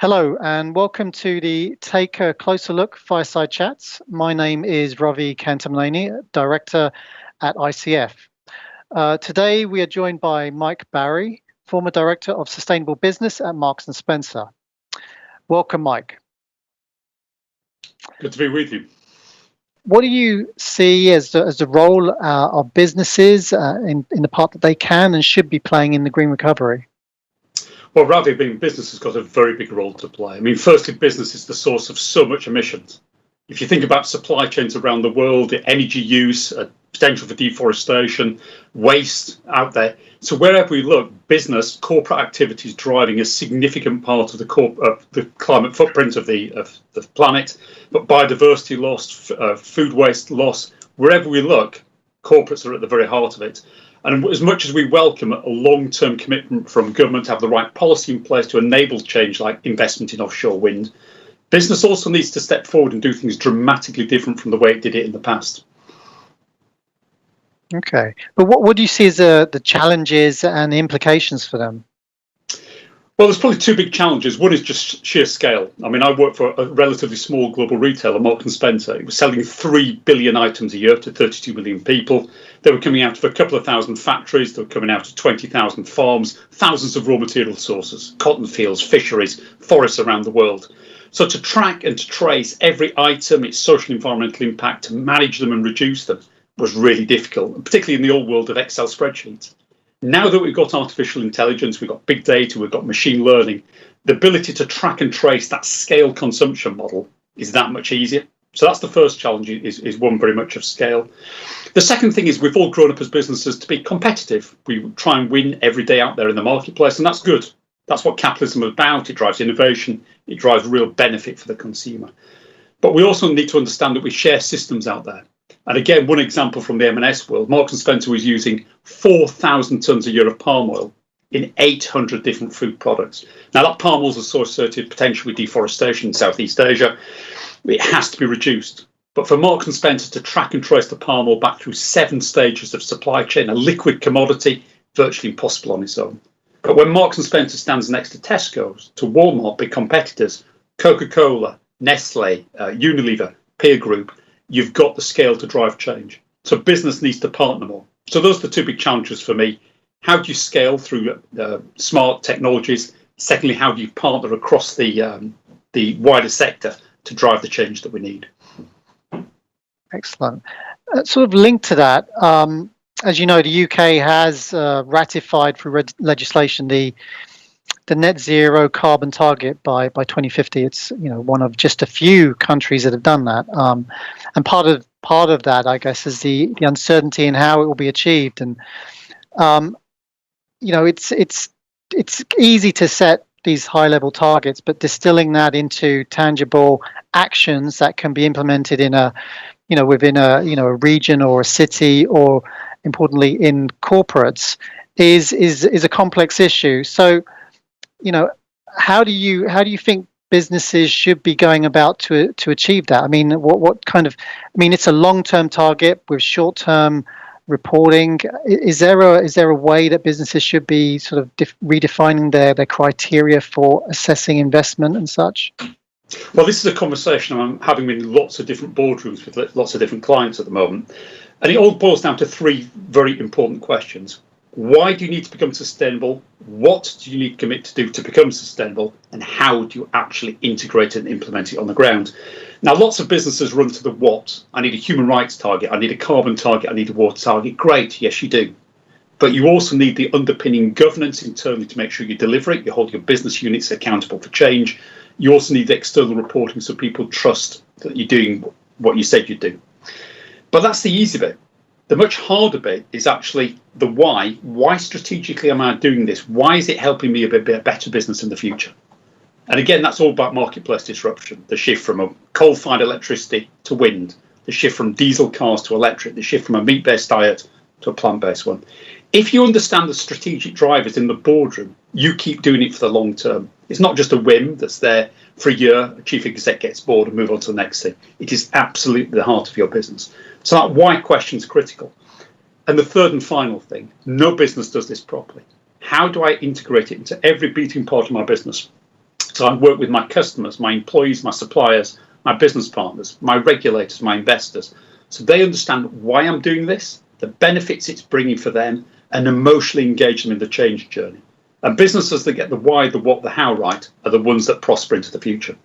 Hello and welcome to the Take a Closer Look Fireside Chats. My name is Ravi Kantamlani, Director at ICF. Today we are joined by Mike Barry, former Director of Sustainable Business at Marks & Spencer. Welcome, Mike. Good to be with you. What do you see as the role of businesses in the part that they can and should be playing in the green recovery? Well, Ravi, being business has got a very big role to play. I mean, firstly, business is the source of so much emissions. If you think about supply chains around the world, the energy use, potential for deforestation, waste out there. So wherever we look, business, corporate activity is driving a significant part of the climate footprint of the planet. But biodiversity loss, food waste loss, wherever we look, corporates are at the very heart of it. And as much as we welcome a long-term commitment from government to have the right policy in place to enable change like investment in offshore wind, business also needs to step forward and do things dramatically different from the way it did it in the past. Okay, but what do you see as the challenges and the implications for them? Well, there's probably two big challenges. One is just sheer scale. I mean, I work for a relatively small global retailer, Marks & Spencer. It was selling 3 billion items a year to 32 million people. They were coming out of a couple of thousand factories. They were coming out of 20,000 farms, thousands of raw material sources, cotton fields, fisheries, forests around the world. So to track and to trace every item, its social and environmental impact, to manage them and reduce them was really difficult, particularly in the old world of Excel spreadsheets. Now that we've got artificial intelligence, we've got big data, we've got machine learning, the ability to track and trace that scale consumption model is that much easier. So that's the first challenge, is one very much of scale. The second thing is we've all grown up as businesses to be competitive. We try and win every day out there in the marketplace, and that's good. That's what capitalism is about. It drives innovation. It drives real benefit for the consumer. But we also need to understand that we share systems out there. And again, one example from the M&S world, Marks & Spencer was using 4,000 tonnes a year of palm oil in 800 different food products. Now, that palm oil is associated potentially with deforestation in Southeast Asia. It has to be reduced. But for Marks & Spencer to track and trace the palm oil back through 7 stages of supply chain, a liquid commodity, virtually impossible on its own. But when Marks & Spencer stands next to Tesco's, to Walmart, big competitors, Coca-Cola, Nestle, Unilever, Peer Group, you've got the scale to drive change. So business needs to partner more. So those are the two big challenges for me. How do you scale through smart technologies? Secondly, how do you partner across the wider sector to drive the change that we need? Excellent. Sort of linked to that, as you know, the UK has ratified through legislation the net zero carbon target by 2050. It's one of just a few countries that have done that, and part of that, I guess, is the uncertainty in how it will be achieved. And it's easy to set these high level targets, but distilling that into tangible actions that can be implemented in within a region or a city, or importantly in corporates, is a complex issue. So how do you think businesses should be going about to achieve that? I mean, it's a long-term target with short-term reporting. Is there a way that businesses should be sort of redefining their criteria for assessing investment and such? Well, this is a conversation I'm having in lots of different boardrooms with lots of different clients at the moment. And it all boils down to 3 very important questions. Why do you need to become sustainable? What do you need to commit to do to become sustainable? And how do you actually integrate it and implement it on the ground? Now, lots of businesses run to the what. I need a human rights target. I need a carbon target. I need a water target. Great. Yes, you do. But you also need the underpinning governance internally to make sure you deliver it. You hold your business units accountable for change. You also need the external reporting so people trust that you're doing what you said you'd do. But that's the easy bit. The much harder bit is actually the why. Why strategically am I doing this? Why is it helping me be a better business in the future? And again, that's all about marketplace disruption. The shift from a coal-fired electricity to wind, the shift from diesel cars to electric, the shift from a meat-based diet to a plant-based one. If you understand the strategic drivers in the boardroom, you keep doing it for the long term. It's not just a whim that's there for a year, a chief exec gets bored and move on to the next thing. It is absolutely the heart of your business. So that why question is critical. And the third and final thing, no business does this properly. How do I integrate it into every beating part of my business? So I work with my customers, my employees, my suppliers, my business partners, my regulators, my investors. So they understand why I'm doing this, the benefits it's bringing for them, and emotionally engage them in the change journey. And businesses that get the why, the what, the how right are the ones that prosper into the future.